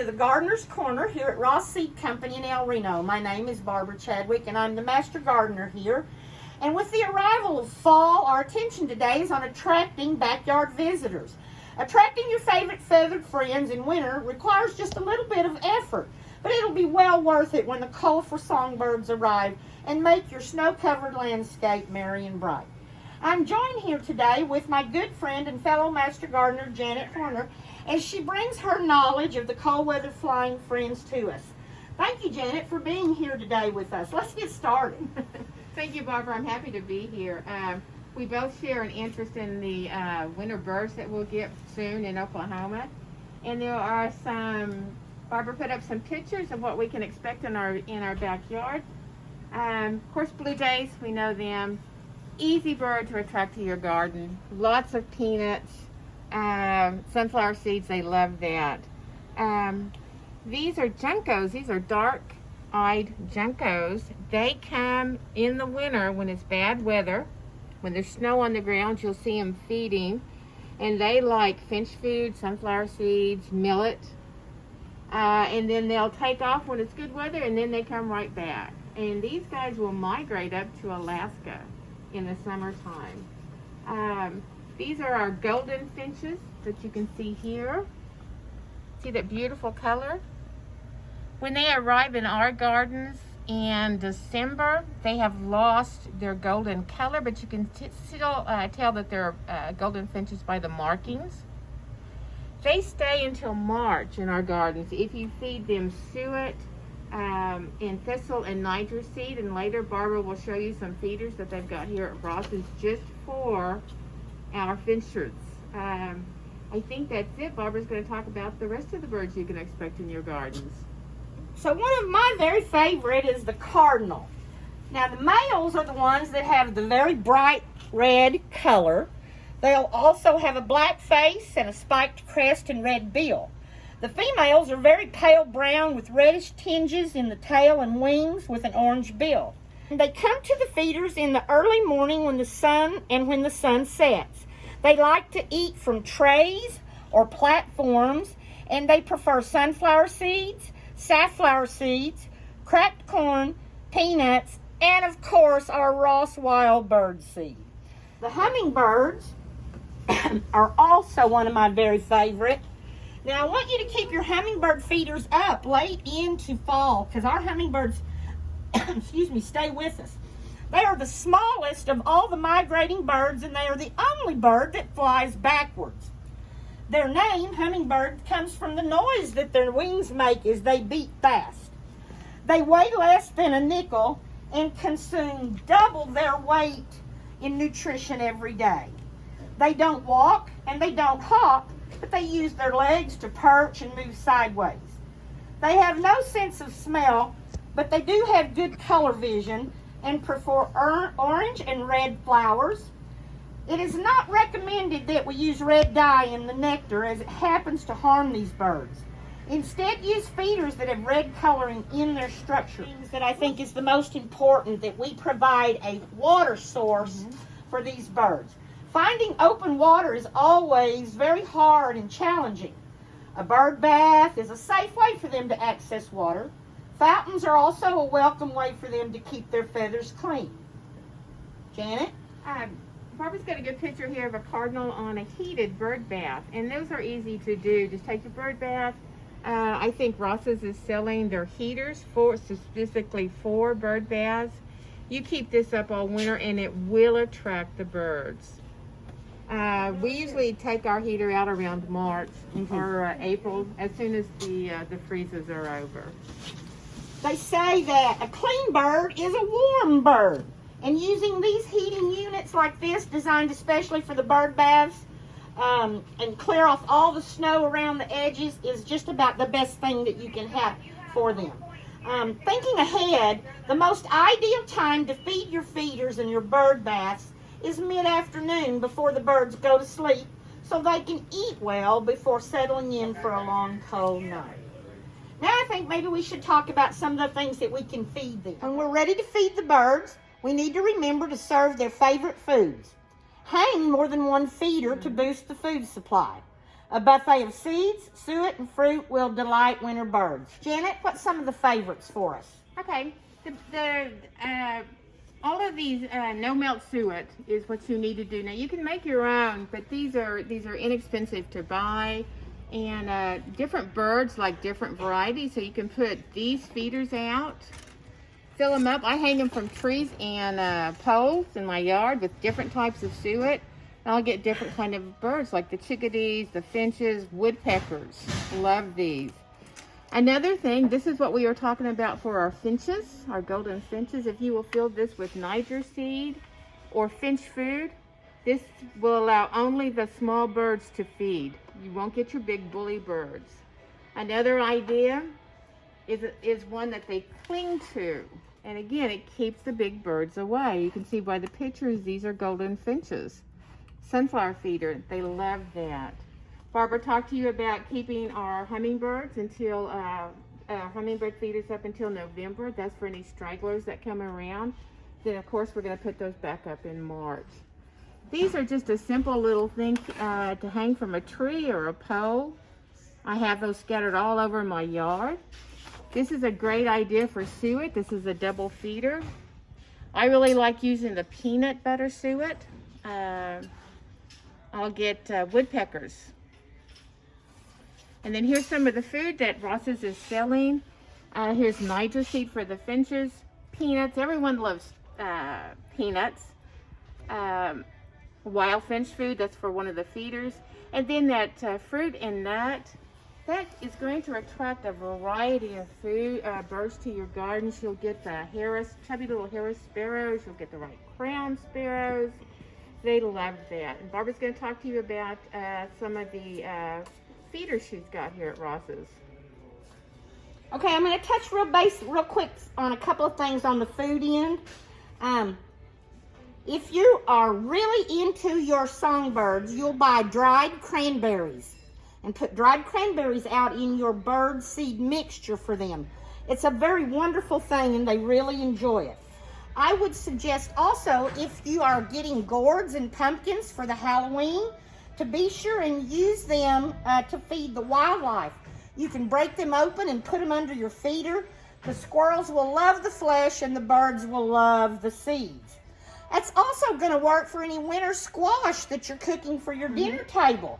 to the Gardener's Corner here at Ross Seed Company in El Reno. My name is Barbara Chadwick and I'm the Master Gardener here. And with the arrival of fall, our attention today is on attracting backyard visitors. Attracting your favorite feathered friends in winter requires just a little bit of effort, but it'll be well worth it when the colorful songbirds arrive and make your snow-covered landscape merry and bright. I'm joined here today with my good friend and fellow Master Gardener, Janet Horner, as she brings her knowledge of the cold weather flying friends to us. Thank you, Janet, for being here today with us. Let's get started. Thank you, Barbara. I'm happy to be here. We both share an interest in the winter birds that we'll get soon in Oklahoma. And there are some, Barbara put up some pictures of what we can expect in our backyard. Of course, blue jays, we know them. Easy bird to attract to your garden. Lots of peanuts. Sunflower seeds, they love that. These are Junkos. These are dark-eyed Junkos. They come in the winter when it's bad weather. When there's snow on the ground, you'll see them feeding. And they like finch food, sunflower seeds, millet. And then they'll take off when it's good weather, and then they come right back. And these guys will migrate up to Alaska in the summertime. These are our golden finches that you can see here. See that beautiful color? When they arrive in our gardens in December, they have lost their golden color, but you can still tell that they're golden finches by the markings. They stay until March in our gardens if you feed them suet, and thistle and niger seed, and later Barbara will show you some feeders that they've got here at Ross's just for our finches. I think that's it. Barbara's going to talk about the rest of the birds you can expect in your gardens. So one of my very favorite is the Cardinal. Now the males are the ones that have the very bright red color. They'll also have a black face and a spiked crest and red bill. The females are very pale brown with reddish tinges in the tail and wings with an orange bill. They come to the feeders in the early morning when the sun sets. They like to eat from trays or platforms, and they prefer sunflower seeds, safflower seeds, cracked corn, peanuts, and of course our Ross wild bird seed. The hummingbirds are also one of my very favorite. Now I want you to keep your hummingbird feeders up late into fall because our hummingbirds stay with us. They are the smallest of all the migrating birds, and they are the only bird that flies backwards. Their name, hummingbird, comes from the noise that their wings make as they beat fast. They weigh less than a nickel and consume double their weight in nutrition every day. They don't walk and they don't hop, but they use their legs to perch and move sideways. They have no sense of smell, but they do have good color vision and prefer orange and red flowers. It is not recommended that we use red dye in the nectar as it happens to harm these birds. Instead, use feeders that have red coloring in their structure. Things that I think is the most important, that we provide a water source for these birds. Finding open water is always very hard and challenging. A bird bath is a safe way for them to access water. Fountains are also a welcome way for them to keep their feathers clean. Janet? Barbara's got a good picture here of a cardinal on a heated bird bath, and those are easy to do. Just take your bird bath. I think Ross's is selling their heaters specifically for bird baths. You keep this up all winter and it will attract the birds. We usually take our heater out around March or April, as soon as the freezes are over. They say that a clean bird is a warm bird. And using these heating units like this, designed especially for the bird baths, and clear off all the snow around the edges, is just about the best thing that you can have for them. Thinking ahead, the most ideal time to feed your feeders and your bird baths is mid-afternoon before the birds go to sleep, so they can eat well before settling in for a long, cold night. Now I think maybe we should talk about some of the things that we can feed them. When we're ready to feed the birds, we need to remember to serve their favorite foods. Hang more than one feeder to boost the food supply. A buffet of seeds, suet, and fruit will delight winter birds. Janet, what's some of the favorites for us? Okay, all of these no-melt suet is what you need to do. Now you can make your own, but these are inexpensive to buy, and different birds like different varieties. So you can put these feeders out, fill them up. I hang them from trees and poles in my yard with different types of suet. And I'll get different kind of birds like the chickadees, the finches, woodpeckers. Love these. Another thing, this is what we were talking about for our finches, our golden finches. If you will fill this with Niger seed or finch food, this will allow only the small birds to feed. You won't get your big bully birds. Another idea is one that they cling to. And again, it keeps the big birds away. You can see by the pictures, these are golden finches. Sunflower feeder, they love that. Barbara talked to you about keeping our hummingbirds until hummingbird feeders up until November. That's for any stragglers that come around. Then of course we're going to put those back up in March. These are just a simple little thing to hang from a tree or a pole. I have those scattered all over my yard. This is a great idea for suet. This is a double feeder. I really like using the peanut butter suet. I'll get woodpeckers. And then here's some of the food that Ross's is selling. Here's Niger seed for the finches, peanuts. Everyone loves peanuts. Wild finch food, that's for one of the feeders. And then that fruit and nut, that is going to attract a variety of food birds to your gardens. You'll get the chubby little Harris sparrows. You'll get the right crown sparrows. They love that. And Barbara's going to talk to you about some of the feeders she's got here at Ross's. Okay, I'm going to touch real quick on a couple of things on the food end. If you are really into your songbirds, you'll buy dried cranberries and put dried cranberries out in your bird seed mixture for them. It's a very wonderful thing and they really enjoy it. I would suggest also, if you are getting gourds and pumpkins for the Halloween, to be sure and use them to feed the wildlife. You can break them open and put them under your feeder. The squirrels will love the flesh and the birds will love the seeds. That's also going to work for any winter squash that you're cooking for your dinner table.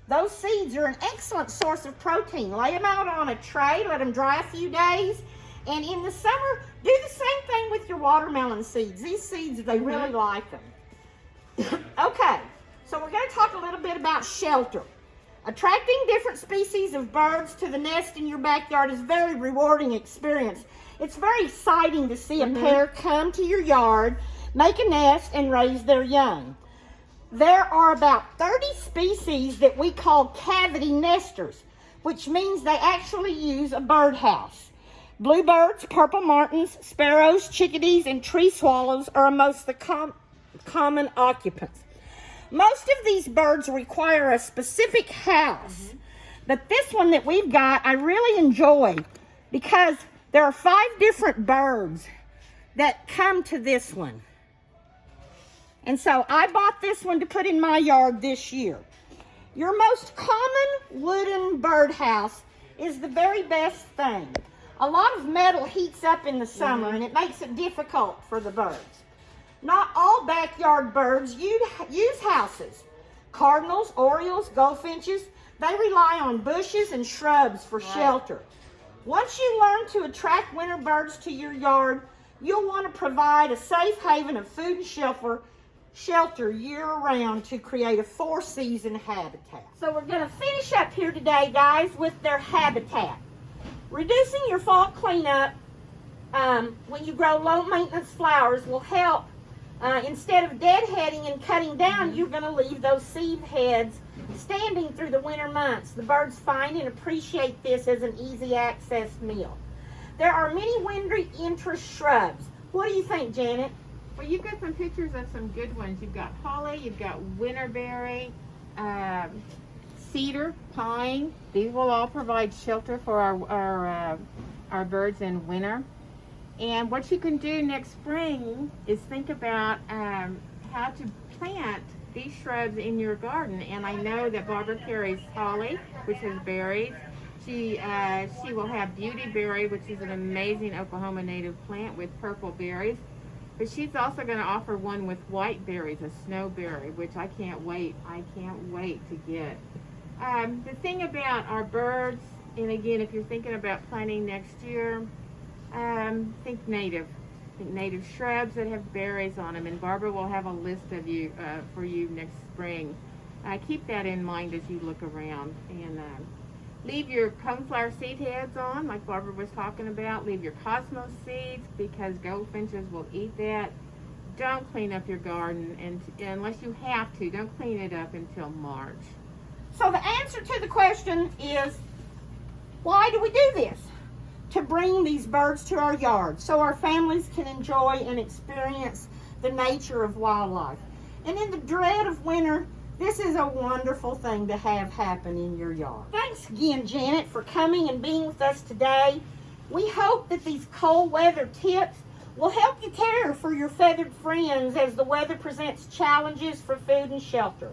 Those seeds are an excellent source of protein. Lay them out on a tray, let them dry a few days, and in the summer, do the same thing with your watermelon seeds. These seeds, they really like them. Okay, so we're going to talk a little bit about shelter. Attracting different species of birds to the nest in your backyard is a very rewarding experience. It's very exciting to see a pair come to your yard, make a nest, and raise their young. There are about 30 species that we call cavity nesters, which means they actually use a birdhouse. Bluebirds, purple martins, sparrows, chickadees, and tree swallows are amongst the common occupants. Most of these birds require a specific house, but this one that we've got I really enjoy because there are 5 different birds that come to this one. And so I bought this one to put in my yard this year. Your most common wooden birdhouse is the very best thing. A lot of metal heats up in the summer and it makes it difficult for the birds. Not all backyard birds use houses. Cardinals, orioles, goldfinches, they rely on bushes and shrubs for shelter. Once you learn to attract winter birds to your yard, you'll want to provide a safe haven of food and shelter year-round to create a 4-season habitat. So we're going to finish up here today, guys, with their habitat. Reducing your fall cleanup when you grow low-maintenance flowers will help. Instead of deadheading and cutting down, you're going to leave those seed heads standing through the winter months. The birds find and appreciate this as an easy access meal. There are many winter interest shrubs. What do you think, Janet? Well, you've got some pictures of some good ones. You've got holly, you've got winterberry, cedar, pine. These will all provide shelter for our birds in winter. And what you can do next spring is think about how to plant these shrubs in your garden. And I know that Barbara carries holly, which has berries. She will have beautyberry, which is an amazing Oklahoma native plant with purple berries. But she's also going to offer one with white berries, a snowberry, which I can't wait. I can't wait to get. The thing about our birds, and again, if you're thinking about planting next year, think native. Think native shrubs that have berries on them. And Barbara will have a list of for you next spring. Keep that in mind as you look around. And leave your coneflower seed heads on, like Barbara was talking about. Leave your cosmos seeds because goldfinches will eat that. Don't clean up your garden, and unless you have to, don't clean it up until March. So the answer to the question is, why do we do this? To bring these birds to our yard so our families can enjoy and experience the nature of wildlife. And in the dread of winter, this is a wonderful thing to have happen in your yard. Thanks again, Janet, for coming and being with us today. We hope that these cold weather tips will help you care for your feathered friends as the weather presents challenges for food and shelter.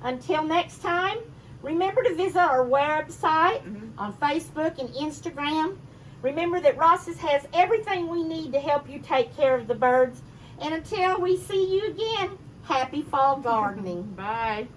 Until next time, remember to visit our website on Facebook and Instagram. Remember that Ross's has everything we need to help you take care of the birds. And until we see you again, happy fall gardening. Bye.